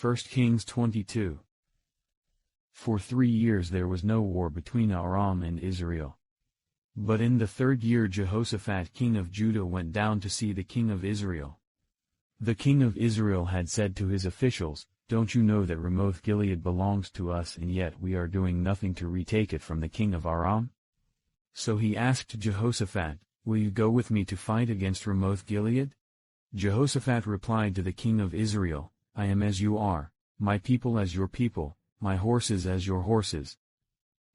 1 Kings 22. For 3 years there was no war between Aram and Israel. But in the 3rd year Jehoshaphat king of Judah went down to see the king of Israel. The king of Israel had said to his officials, "Don't you know that Ramoth-Gilead belongs to us, and yet we are doing nothing to retake it from the king of Aram?" So he asked Jehoshaphat, "Will you go with me to fight against Ramoth-Gilead?" Jehoshaphat replied to the king of Israel, "I am as you are, my people as your people, my horses as your horses."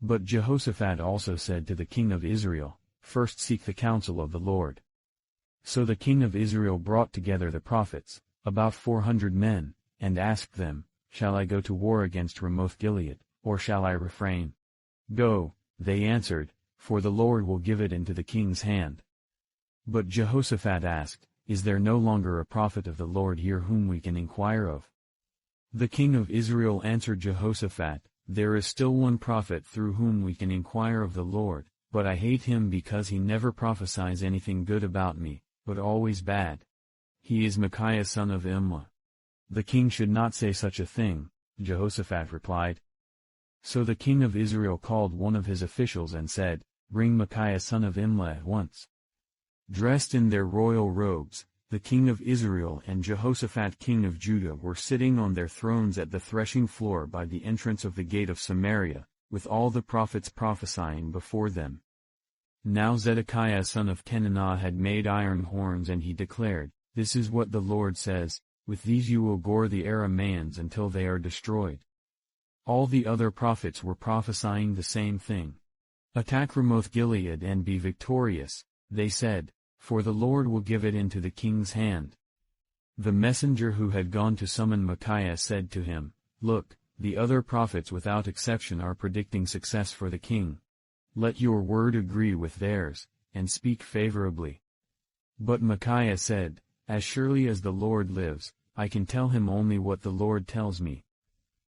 But Jehoshaphat also said to the king of Israel, "First seek the counsel of the Lord." So the king of Israel brought together the prophets, about 400 men, and asked them, "Shall I go to war against Ramoth-Gilead, or shall I refrain?" "Go," they answered, "for the Lord will give it into the king's hand." But Jehoshaphat asked, "Is there no longer a prophet of the Lord here whom we can inquire of?" The king of Israel answered Jehoshaphat, "There is still one prophet through whom we can inquire of the Lord, but I hate him because he never prophesies anything good about me, but always bad. He is Micaiah son of Imlah." "The king should not say such a thing," Jehoshaphat replied. So the king of Israel called one of his officials and said, "Bring Micaiah son of Imlah at once." Dressed in their royal robes, the king of Israel and Jehoshaphat king of Judah were sitting on their thrones at the threshing floor by the entrance of the gate of Samaria, with all the prophets prophesying before them. Now Zedekiah son of Kenanah had made iron horns, and he declared, "This is what the Lord says, with these you will gore the Arameans until they are destroyed." All the other prophets were prophesying the same thing. "Attack Ramoth-Gilead and be victorious," they said, "for the Lord will give it into the king's hand." The messenger who had gone to summon Micaiah said to him, "Look, the other prophets without exception are predicting success for the king. Let your word agree with theirs, and speak favorably." But Micaiah said, "As surely as the Lord lives, I can tell him only what the Lord tells me."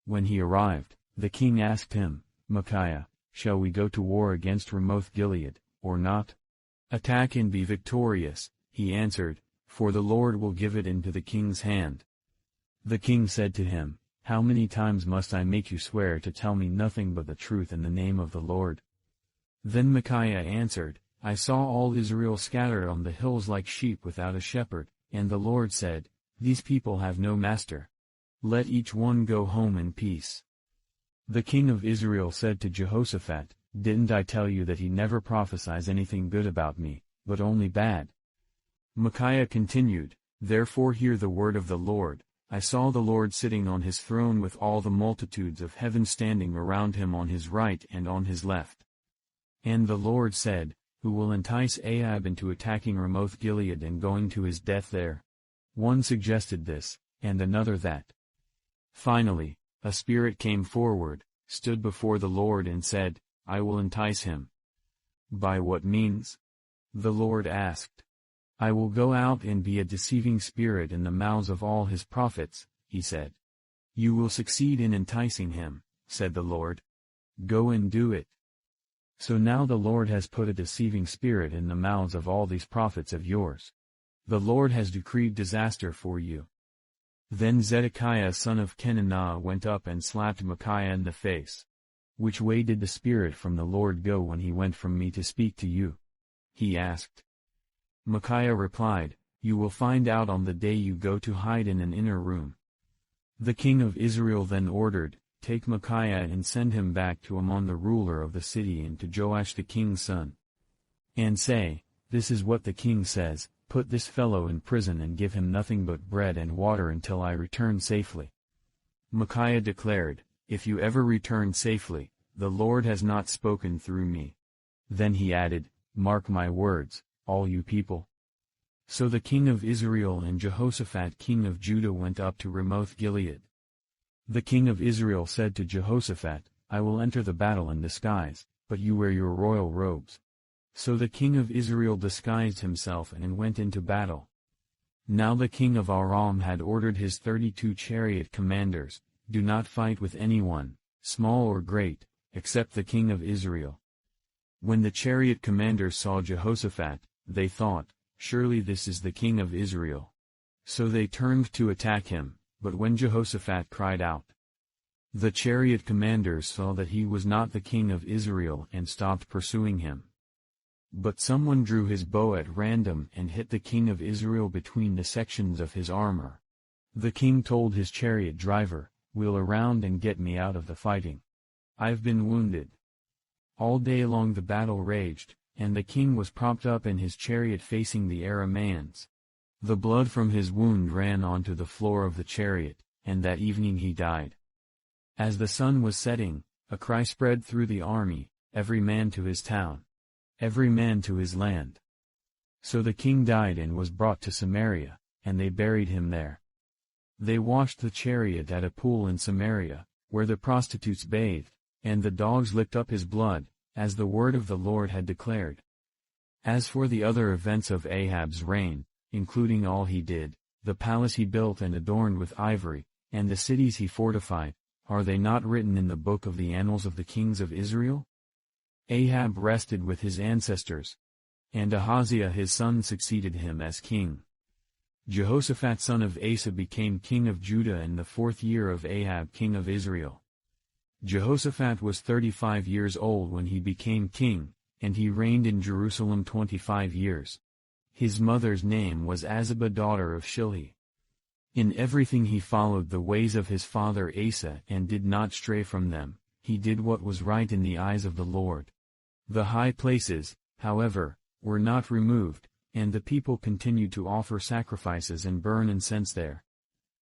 When he arrived, the king asked him, "Micaiah, shall we go to war against Ramoth-Gilead, or not?" "Attack and be victorious," he answered, "for the Lord will give it into the king's hand." The king said to him, "How many times must I make you swear to tell me nothing but the truth in the name of the Lord?" Then Micaiah answered, "I saw all Israel scattered on the hills like sheep without a shepherd, and the Lord said, 'These people have no master. Let each one go home in peace.'" The king of Israel said to Jehoshaphat, "Didn't I tell you that he never prophesies anything good about me, but only bad?" Micaiah continued, "Therefore hear the word of the Lord. I saw the Lord sitting on his throne with all the multitudes of heaven standing around him on his right and on his left. And the Lord said, 'Who will entice Ahab into attacking Ramoth-Gilead and going to his death there?' One suggested this, and another that. Finally, a spirit came forward, stood before the Lord and said, 'I will entice him.'" "By what means?" the Lord asked. "I will go out and be a deceiving spirit in the mouths of all his prophets," he said. "You will succeed in enticing him," said the Lord. "Go and do it." So now the Lord has put a deceiving spirit in the mouths of all these prophets of yours. The Lord has decreed disaster for you. Then Zedekiah son of Kenanah went up and slapped Micaiah in the face. "Which way did the Spirit from the Lord go when he went from me to speak to you?" he asked. Micaiah replied, "You will find out on the day you go to hide in an inner room." The king of Israel then ordered, "Take Micaiah and send him back to Amon the ruler of the city and to Joash the king's son. And say, 'This is what the king says, put this fellow in prison and give him nothing but bread and water until I return safely.'" Micaiah declared, "If you ever return safely, the Lord has not spoken through me." Then he added, "Mark my words, all you people." So the king of Israel and Jehoshaphat king of Judah went up to Ramoth-Gilead. The king of Israel said to Jehoshaphat, "I will enter the battle in disguise, but you wear your royal robes." So the king of Israel disguised himself and went into battle. Now the king of Aram had ordered his 32 chariot commanders, "Do not fight with anyone, small or great, except the king of Israel." When the chariot commanders saw Jehoshaphat, they thought, "Surely this is the king of Israel." So they turned to attack him, but when Jehoshaphat cried out, the chariot commanders saw that he was not the king of Israel and stopped pursuing him. But someone drew his bow at random and hit the king of Israel between the sections of his armor. The king told his chariot driver, "Wheel around and get me out of the fighting. I've been wounded." All day long the battle raged, and the king was propped up in his chariot facing the Arameans. The blood from his wound ran onto the floor of the chariot, and that evening he died. As the sun was setting, a cry spread through the army, "Every man to his town! Every man to his land!" So the king died and was brought to Samaria, and they buried him there. They washed the chariot at a pool in Samaria, where the prostitutes bathed, and the dogs licked up his blood, as the word of the Lord had declared. As for the other events of Ahab's reign, including all he did, the palace he built and adorned with ivory, and the cities he fortified, are they not written in the book of the annals of the kings of Israel? Ahab rested with his ancestors, and Ahaziah his son succeeded him as king. Jehoshaphat son of Asa became king of Judah in the 4th year of Ahab king of Israel. Jehoshaphat was 35 years old when he became king, and he reigned in Jerusalem 25 years. His mother's name was Azubah daughter of Shilhi. In everything he followed the ways of his father Asa and did not stray from them. He did what was right in the eyes of the Lord. The high places, however, were not removed, and the people continued to offer sacrifices and burn incense there.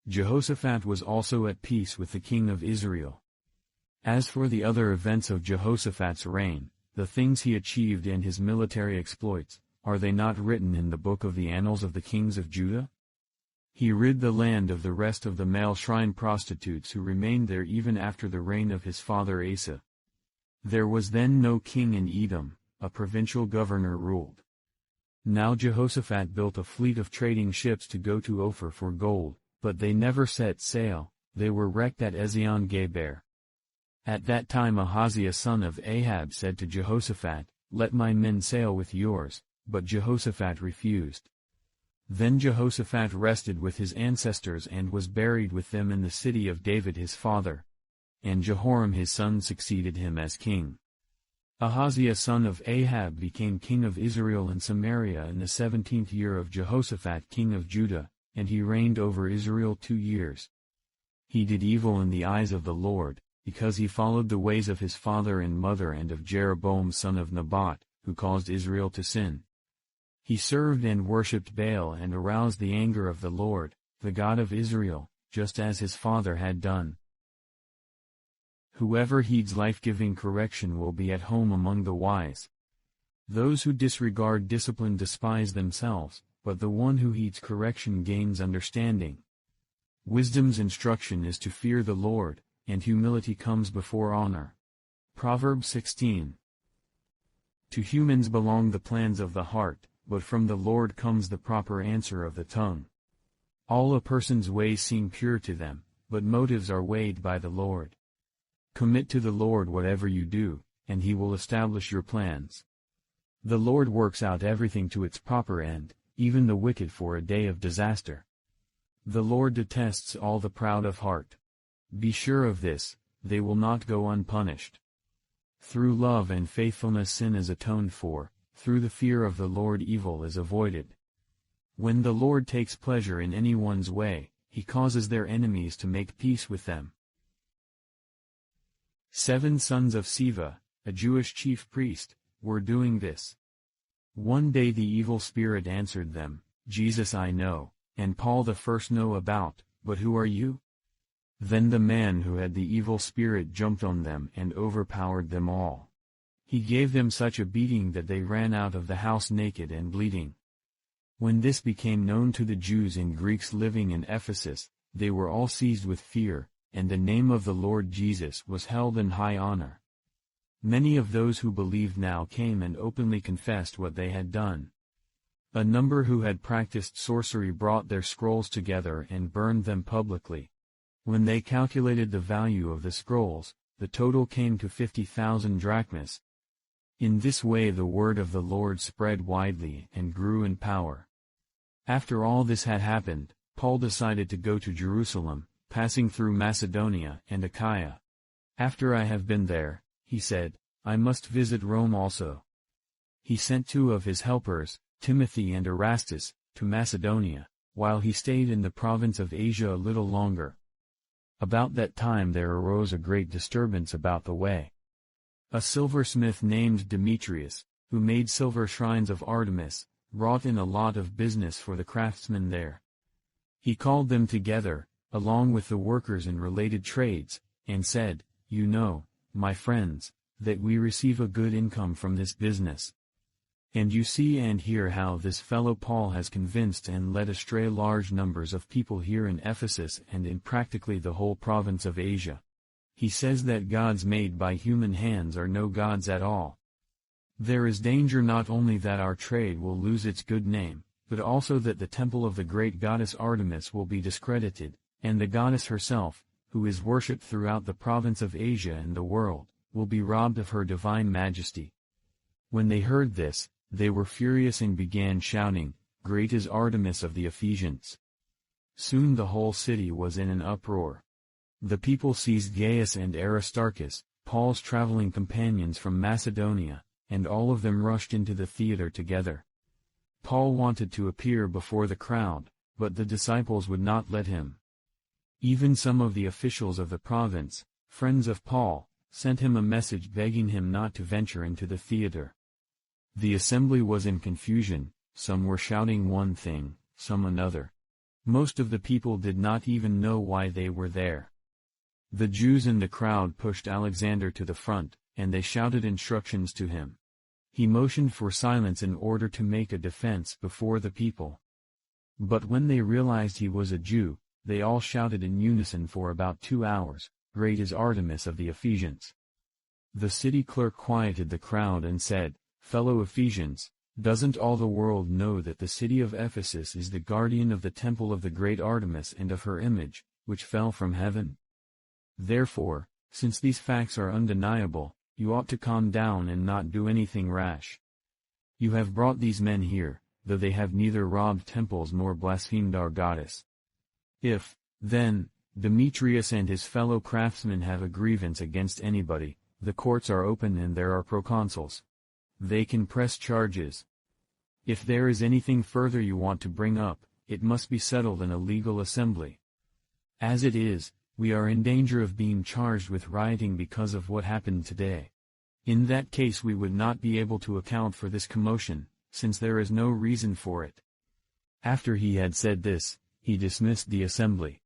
Jehoshaphat was also at peace with the king of Israel. As for the other events of Jehoshaphat's reign, the things he achieved and his military exploits, are they not written in the book of the annals of the kings of Judah? He rid the land of the rest of the male shrine prostitutes who remained there even after the reign of his father Asa. There was then no king in Edom, a provincial governor ruled. Now Jehoshaphat built a fleet of trading ships to go to Ophir for gold, but they never set sail, they were wrecked at Ezion-Geber. At that time Ahaziah son of Ahab said to Jehoshaphat, "Let my men sail with yours," but Jehoshaphat refused. Then Jehoshaphat rested with his ancestors and was buried with them in the city of David his father. And Jehoram his son succeeded him as king. Ahaziah son of Ahab became king of Israel in Samaria in the 17th year of Jehoshaphat king of Judah, and he reigned over Israel 2 years. He did evil in the eyes of the Lord, because he followed the ways of his father and mother and of Jeroboam son of Nebat, who caused Israel to sin. He served and worshipped Baal and aroused the anger of the Lord, the God of Israel, just as his father had done. Whoever heeds life-giving correction will be at home among the wise. Those who disregard discipline despise themselves, but the one who heeds correction gains understanding. Wisdom's instruction is to fear the Lord, and humility comes before honor. Proverbs 16. To humans belong the plans of the heart, but from the Lord comes the proper answer of the tongue. All a person's ways seem pure to them, but motives are weighed by the Lord. Commit to the Lord whatever you do, and he will establish your plans. The Lord works out everything to its proper end, even the wicked for a day of disaster. The Lord detests all the proud of heart. Be sure of this, they will not go unpunished. Through love and faithfulness sin is atoned for, through the fear of the Lord evil is avoided. When the Lord takes pleasure in anyone's way, he causes their enemies to make peace with them. 7 sons of Siva, a Jewish chief priest, were doing this. One day the evil spirit answered them, "Jesus I know, and Paul the first know about, but who are you?" Then the man who had the evil spirit jumped on them and overpowered them all. He gave them such a beating that they ran out of the house naked and bleeding. When this became known to the Jews and Greeks living in Ephesus, they were all seized with fear, and the name of the Lord Jesus was held in high honor. Many of those who believed now came and openly confessed what they had done. A number who had practiced sorcery brought their scrolls together and burned them publicly. When they calculated the value of the scrolls, the total came to 50,000 drachmas. In this way the word of the Lord spread widely and grew in power. After all this had happened, Paul decided to go to Jerusalem, passing through Macedonia and Achaia. After I have been there, he said, I must visit Rome also. He sent 2 of his helpers, Timothy and Erastus, to Macedonia, while he stayed in the province of Asia a little longer. About that time there arose a great disturbance about the way. A silversmith named Demetrius, who made silver shrines of Artemis, brought in a lot of business for the craftsmen there. He called them together, along with the workers in related trades, and said, You know, my friends, that we receive a good income from this business. And you see and hear how this fellow Paul has convinced and led astray large numbers of people here in Ephesus and in practically the whole province of Asia. He says that gods made by human hands are no gods at all. There is danger not only that our trade will lose its good name, but also that the temple of the great goddess Artemis will be discredited, and the goddess herself, who is worshipped throughout the province of Asia and the world, will be robbed of her divine majesty. When they heard this, they were furious and began shouting, Great is Artemis of the Ephesians. Soon the whole city was in an uproar. The people seized Gaius and Aristarchus, Paul's traveling companions from Macedonia, and all of them rushed into the theater together. Paul wanted to appear before the crowd, but the disciples would not let him. Even some of the officials of the province, friends of Paul, sent him a message begging him not to venture into the theater. The assembly was in confusion, some were shouting one thing, some another. Most of the people did not even know why they were there. The Jews in the crowd pushed Alexander to the front, and they shouted instructions to him. He motioned for silence in order to make a defense before the people. But when they realized he was a Jew, they all shouted in unison for about 2 hours, Great is Artemis of the Ephesians. The city clerk quieted the crowd and said, Fellow Ephesians, doesn't all the world know that the city of Ephesus is the guardian of the temple of the great Artemis and of her image, which fell from heaven? Therefore, since these facts are undeniable, you ought to calm down and not do anything rash. You have brought these men here, though they have neither robbed temples nor blasphemed our goddess. If, then, Demetrius and his fellow craftsmen have a grievance against anybody, the courts are open and there are proconsuls. They can press charges. If there is anything further you want to bring up, it must be settled in a legal assembly. As it is, we are in danger of being charged with rioting because of what happened today. In that case we would not be able to account for this commotion, since there is no reason for it. After he had said this, he dismissed the assembly.